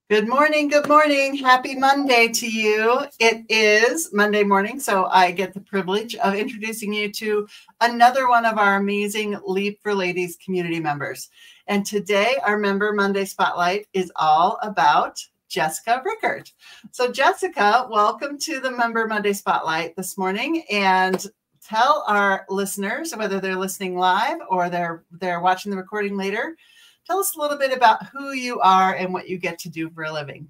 Good morning. Good morning. Happy Monday to you. It is Monday morning, so I get the privilege of introducing you to another one of our amazing Leap for Ladies community members. And today, our Member Monday Spotlight is all about Jessica Rickert. So Jessica, welcome to the Member Monday Spotlight this morning, and tell our listeners, whether they're listening live or they're watching the recording later, tell us a little bit about who you are and what you get to do for a living.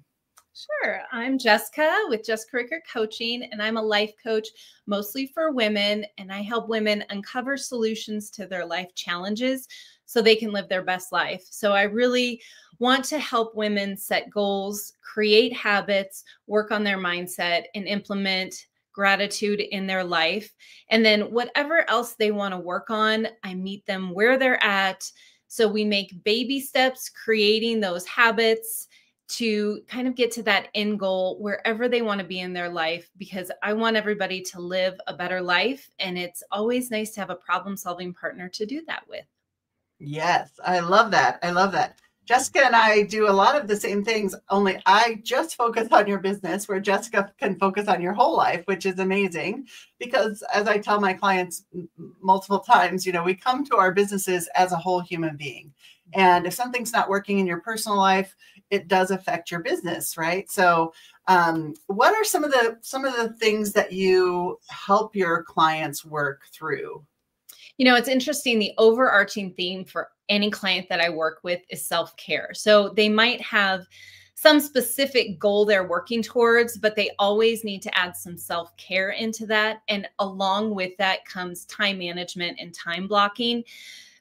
Sure. I'm Jessica with Jessica Rickert Coaching, and I'm a life coach mostly for women, and I help women uncover solutions to their life challenges so they can live their best life. So I really want to help women set goals, create habits, work on their mindset, and implement gratitude in their life. And then whatever else they want to work on, I meet them where they're at. So we make baby steps, creating those habits to kind of get to that end goal wherever they want to be in their life, because I want everybody to live a better life. And it's always nice to have a problem-solving partner to do that with. Yes, I love that. I love that. Jessica and I do a lot of the same things, only I just focus on your business, where Jessica can focus on your whole life, which is amazing. Because as I tell my clients multiple times, we come to our businesses as a whole human being. And if something's not working in your personal life, it does affect your business, right? So what are some of the things that you help your clients work through? It's interesting. The overarching theme for any client that I work with is self-care. So they might have some specific goal they're working towards, but they always need to add some self-care into that. And along with that comes time management and time blocking,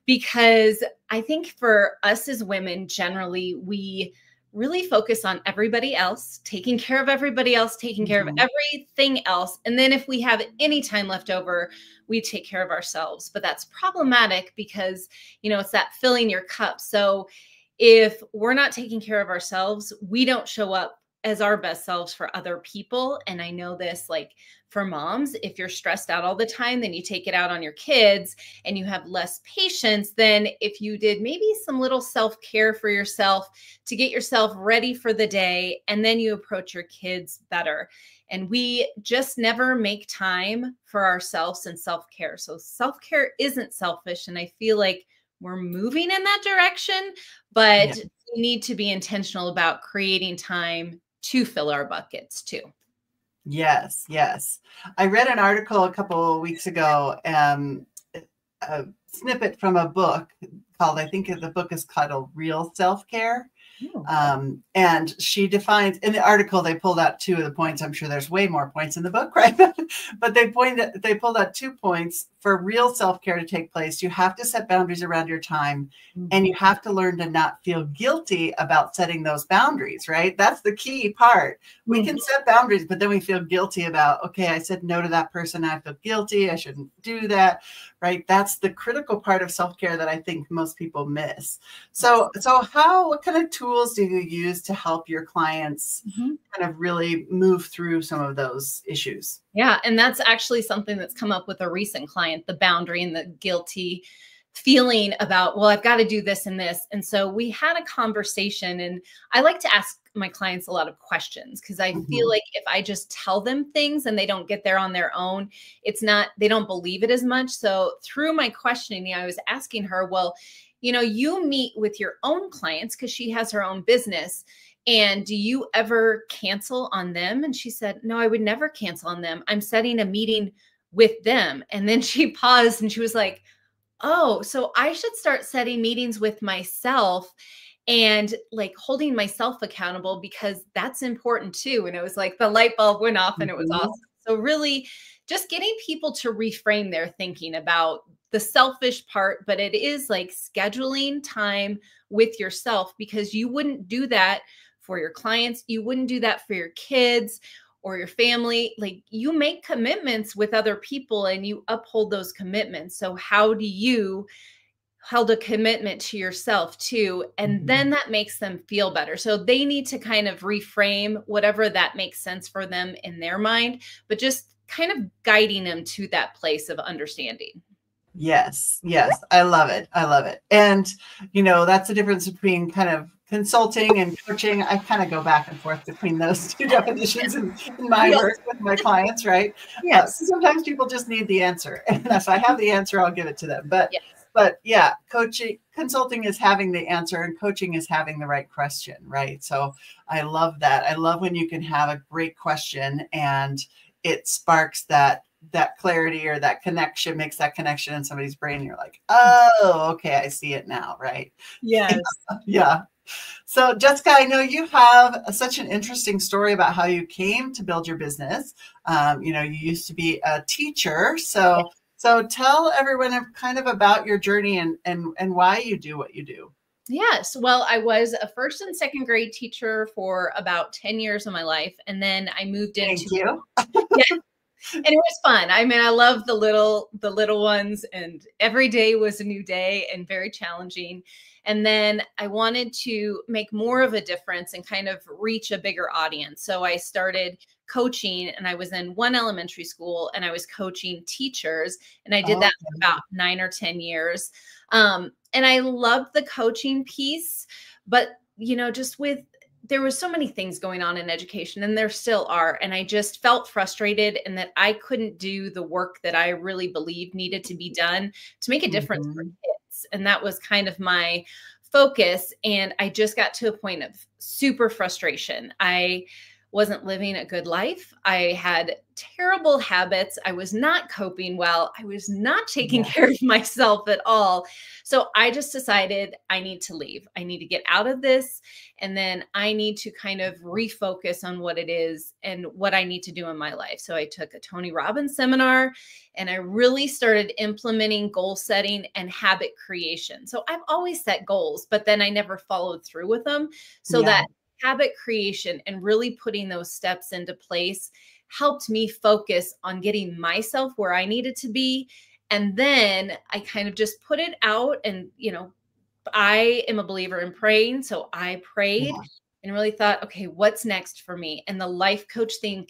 because I think for us as women, generally, we really focus on everybody else, taking care of everybody else, taking care of everything else. And then if we have any time left over, we take care of ourselves. But that's problematic because, it's that filling your cup. So if we're not taking care of ourselves, we don't show up as our best selves for other people. And I know this, like for moms, if you're stressed out all the time, then you take it out on your kids and you have less patience than if you did maybe some little self-care for yourself to get yourself ready for the day. And then you approach your kids better. And we just never make time for ourselves and self-care. So self-care isn't selfish. And I feel like we're moving in that direction, but we need to be intentional about creating time to fill our buckets too. Yes, yes. I read an article a couple of weeks ago, a snippet from a book called, I think the book is titled Real Self-Care. And she defines, in the article, they pulled out two of the points. I'm sure there's way more points in the book, right? But they pulled out 2 points. For real self-care to take place, you have to set boundaries around your time, and you have to learn to not feel guilty about setting those boundaries, right? That's the key part. We can set boundaries, but then we feel guilty about, okay, I said no to that person. I feel guilty. I shouldn't do that, right? That's the critical part of self-care that I think most people miss. So what kind of tools do you use to help your clients kind of really move through some of those issues? Yeah. And that's actually something that's come up with a recent client, the boundary and the guilty feeling about, well, I've got to do this and this. And so we had a conversation, and I like to ask my clients a lot of questions because I feel like if I just tell them things and they don't get there on their own, they don't believe it as much. So through my questioning, I was asking her, well, you meet with your own clients because she has her own business. And do you ever cancel on them? And she said, no, I would never cancel on them. I'm setting a meeting with them. And then she paused and she was like, oh, so I should start setting meetings with myself and like holding myself accountable, because that's important too. And it was like the light bulb went off and it was awesome. So really just getting people to reframe their thinking about the selfish part, but it is like scheduling time with yourself, because you wouldn't do that for your clients. You wouldn't do that for your kids or your family. Like, you make commitments with other people and you uphold those commitments. So how do you hold a commitment to yourself too? And then that makes them feel better. So they need to kind of reframe whatever that makes sense for them in their mind, but just kind of guiding them to that place of understanding. Yes. Yes. I love it. I love it. And, that's the difference between kind of consulting and coaching, I kind of go back and forth between those two definitions in my Yes. work with my clients, right? Yes. Sometimes people just need the answer. And if I have the answer, I'll give it to them. Yes. But yeah, consulting is having the answer and coaching is having the right question, right? So I love that. I love when you can have a great question and it sparks that clarity or that connection, makes that connection in somebody's brain. You're like, oh, okay, I see it now, right? Yes. Yeah. So Jessica, I know you have such an interesting story about how you came to build your business. You used to be a teacher. So tell everyone kind of about your journey and why you do what you do. Yes. Well, I was a first and second grade teacher for about 10 years of my life. And then I moved into, Thank you. yeah, and it was fun. I mean, I love the little ones, and every day was a new day and very challenging. And then I wanted to make more of a difference and kind of reach a bigger audience. So I started coaching, and I was in one elementary school and I was coaching teachers, and I did that for about 9 or 10 years. And I loved the coaching piece, but there was so many things going on in education, and there still are. And I just felt frustrated and that I couldn't do the work that I really believed needed to be done to make a difference for kids. And that was kind of my focus. And I just got to a point of super frustration. I wasn't living a good life. I had terrible habits. I was not coping well. I was not taking care of myself at all. So I just decided I need to leave. I need to get out of this. And then I need to kind of refocus on what it is and what I need to do in my life. So I took a Tony Robbins seminar and I really started implementing goal setting and habit creation. So I've always set goals, but then I never followed through with them. So that habit creation and really putting those steps into place helped me focus on getting myself where I needed to be. And then I kind of just put it out, and, I am a believer in praying. So I prayed and really thought, okay, what's next for me? And the life coach thing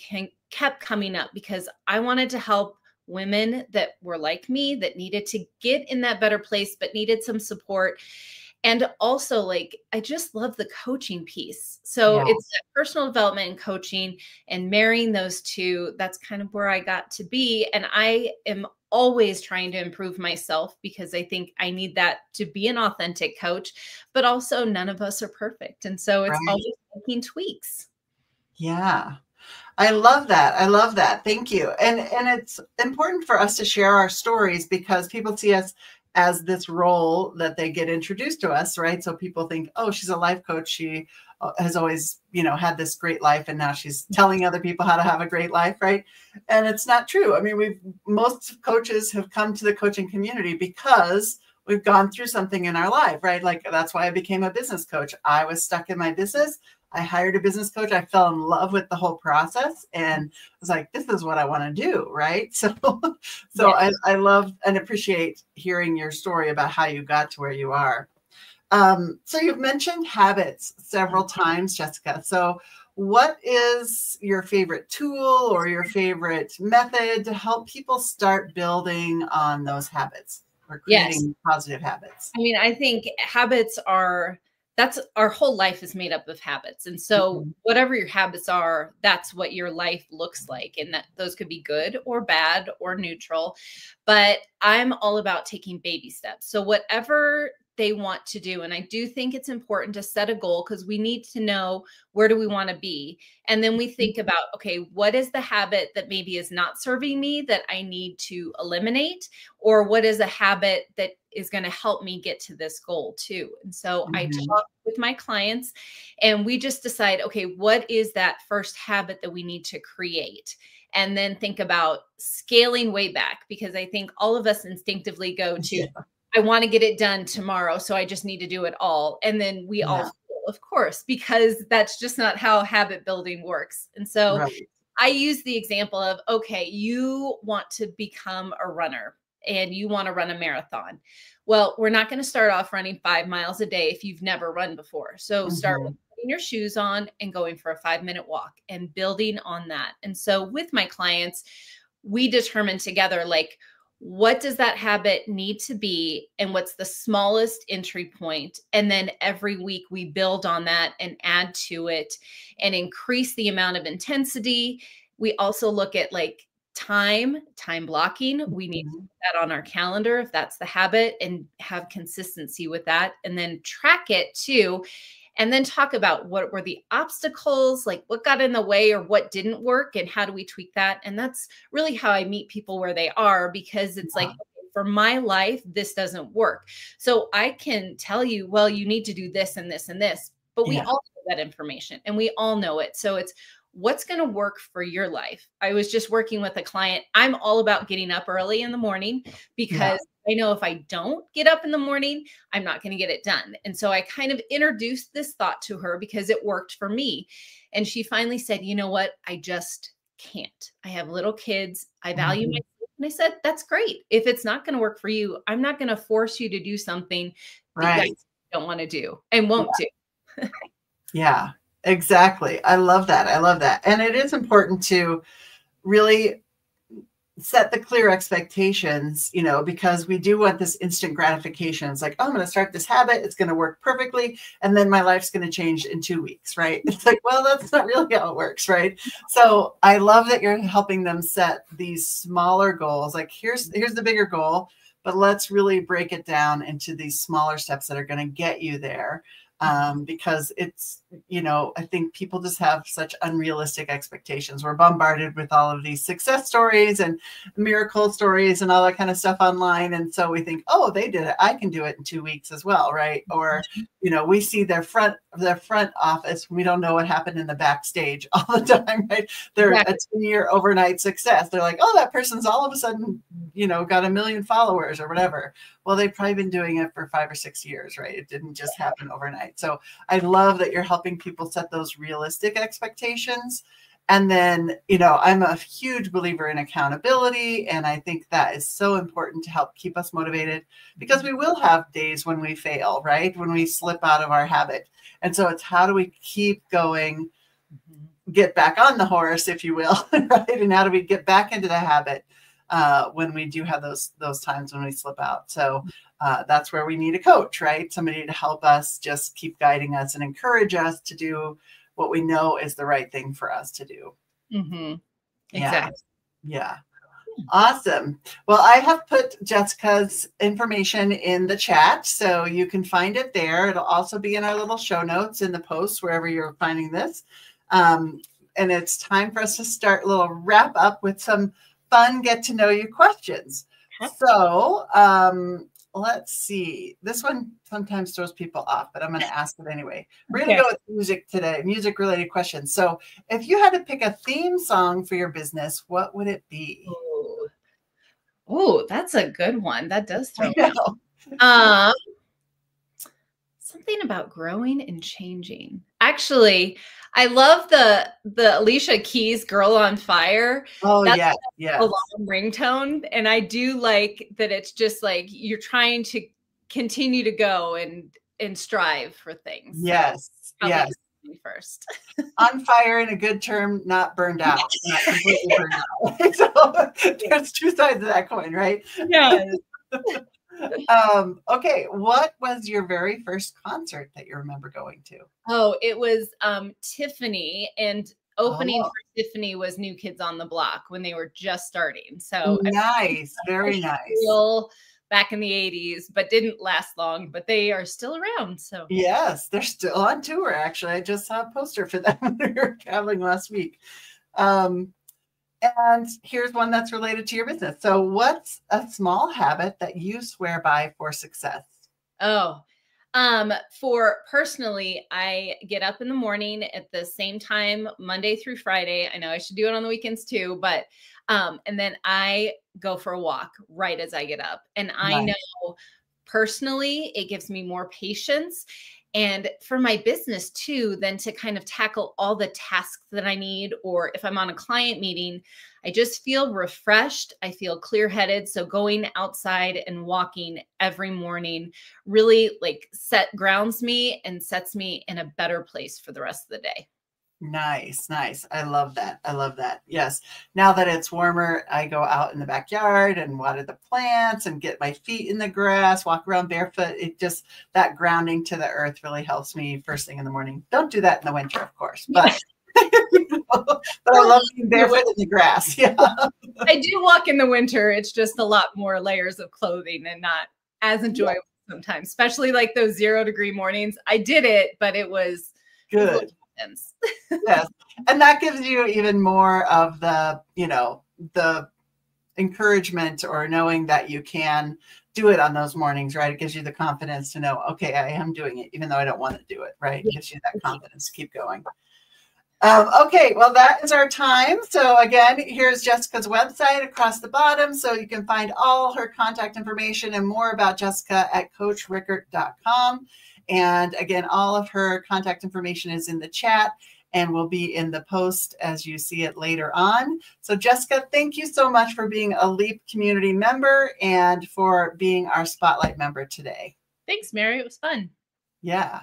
kept coming up because I wanted to help women that were like me, that needed to get in that better place, but needed some support. And also, I just love the coaching piece. So it's that personal development and coaching, and marrying those two. That's kind of where I got to be. And I am always trying to improve myself because I think I need that to be an authentic coach, but also none of us are perfect. And so it's always making tweaks. Yeah. I love that. I love that. Thank you. And it's important for us to share our stories because people see us as this role that they get introduced to us, right? So people think, oh, she's a life coach. She has always, had this great life, and now she's telling other people how to have a great life, right? And it's not true. I mean, most coaches have come to the coaching community because we've gone through something in our life, right? Like that's why I became a business coach. I was stuck in my business. I hired a business coach. I fell in love with the whole process and was like, this is what I want to do. Right. So I love and appreciate hearing your story about how you got to where you are. So you've mentioned habits several times, Jessica. So what is your favorite tool or your favorite method to help people start building on those habits or creating positive habits? I mean, I think that's our whole life is made up of habits. And so whatever your habits are, that's what your life looks like. And that those could be good or bad or neutral, but I'm all about taking baby steps. So whatever they want to do. And I do think it's important to set a goal because we need to know where do we want to be. And then we think about, okay, what is the habit that maybe is not serving me that I need to eliminate? Or what is a habit that is going to help me get to this goal too? And so I talk with my clients and we just decide, okay, what is that first habit that we need to create? And then think about scaling way back, because I think all of us instinctively go to, I want to get it done tomorrow, so I just need to do it all. And then we all feel, of course, because that's just not how habit building works. And so I use the example of, okay, you want to become a runner and you want to run a marathon. Well, we're not going to start off running 5 miles a day if you've never run before. So start with putting your shoes on and going for a 5-minute walk and building on that. And so with my clients, we determine together, what does that habit need to be, and what's the smallest entry point? And then every week we build on that and add to it and increase the amount of intensity. We also look at like time blocking. We need to Mhm. put that on our calendar if that's the habit, and have consistency with that, and then track it too. And then talk about what were the obstacles, like what got in the way or what didn't work, and how do we tweak that. And that's really how I meet people where they are, because it's like, Yeah. okay, for my life, this doesn't work. So I can tell you, well, you need to do this and this and this, but we Yeah. all know that information and we all know it. So it's what's going to work for your life. I was just working with a client. I'm all about getting up early in the morning, Yeah. because I know if I don't get up in the morning, I'm not going to get it done. And so I kind of introduced this thought to her because it worked for me. And she finally said, you know what? I just can't. I have little kids. I value my Mhm. sleep. And I said, that's great. If it's not going to work for you, I'm not going to force you to do something that you Right. don't want to do and won't do. Yeah, exactly. I love that. I love that. And it is important to really set the clear expectations, because we do want this instant gratification. It's like, oh, I'm going to start this habit. It's going to work perfectly. And then my life's going to change in 2 weeks, right? It's like, well, that's not really how it works, right? So I love that you're helping them set these smaller goals. Like here's the bigger goal, but let's really break it down into these smaller steps that are going to get you there. Because it's, I think people just have such unrealistic expectations. We're bombarded with all of these success stories and miracle stories and all that kind of stuff online. And so we think, oh, they did it, I can do it in 2 weeks as well, right? Or, we see their front office. We don't know what happened in the backstage all the time, right? They're Exactly. a 10-year overnight success. They're like, oh, that person's all of a sudden, got 1 million followers or whatever. Well, they've probably been doing it for 5 or 6 years, right? It didn't just happen overnight. So I love that you're helping people set those realistic expectations. And then, I'm a huge believer in accountability. And I think that is so important to help keep us motivated, because we will have days when we fail, right? When we slip out of our habit. And so it's how do we keep going, get back on the horse, if you will, right? And how do we get back into the habit when we do have those times when we slip out? So that's where we need a coach, right? Somebody to help us just keep guiding us and encourage us to do what we know is the right thing for us to do. Mm-hmm. Yeah. Exactly. Yeah. Awesome. Well, I have put Jessica's information in the chat, so you can find it there. It'll also be in our little show notes in the post, wherever you're finding this. And it's time for us to start a little wrap up with some fun get to know you questions. So let's see. This one sometimes throws people off, but I'm going to ask it anyway. We're going to go with music today, music related questions. So if you had to pick a theme song for your business, what would it be? Oh, that's a good one. That does throw I me know. off. Something about growing and changing. Actually, I love the Alicia Keys "Girl on Fire." Oh, That's yes, a yes. long ringtone, and I do like that. It's just like you're trying to continue to go and strive for things. Yes, So yes. First. On fire in a good term, not burned out, not completely burned out. So there's two sides of that coin, right? Yeah. Okay, what was your very first concert that you remember going to? Oh, it was Tiffany, and opening Oh, for Tiffany was New Kids on the Block when they were just starting. So nice, very nice. real back in the 80s, but didn't last long, but they are still around. So Yes, they're still on tour. Actually, I just saw a poster for them when we were traveling last week. And here's one that's related to your business. So what's a small habit that you swear by for success? For personally, I get up in the morning at the same time, Monday through Friday. I know I should do it on the weekends too, but and then I go for a walk right as I get up. And I Nice. know personally, it gives me more patience. And for my business too, then to kind of tackle all the tasks that I need, or if I'm on a client meeting, I just feel refreshed. I feel clear headed. So going outside and walking every morning really grounds me and sets me in a better place for the rest of the day. Nice, nice. I love that. I love that. Yes. Now that it's warmer, I go out in the backyard and water the plants and get my feet in the grass, walk around barefoot. It just, that grounding to the earth really helps me first thing in the morning. Don't do that in the winter, of course, but, but I love being barefoot in the grass. Yeah. I do walk in the winter. It's just a lot more layers of clothing and not as enjoyable sometimes, especially like those 0-degree mornings. I did it, but it was good. Yes. And that gives you even more of the, the encouragement or knowing that you can do it on those mornings, right? It gives you the confidence to know, okay, I am doing it, even though I don't want to do it, right? It gives you that confidence to keep going. Okay, well, that is our time. So again, here's Jessica's website across the bottom. So you can find all her contact information and more about Jessica at coachrickert.com. And again, all of her contact information is in the chat and will be in the post as you see it later on. So Jessica, thank you so much for being a LEAP community member and for being our Spotlight member today. Thanks, Mary. It was fun. Yeah.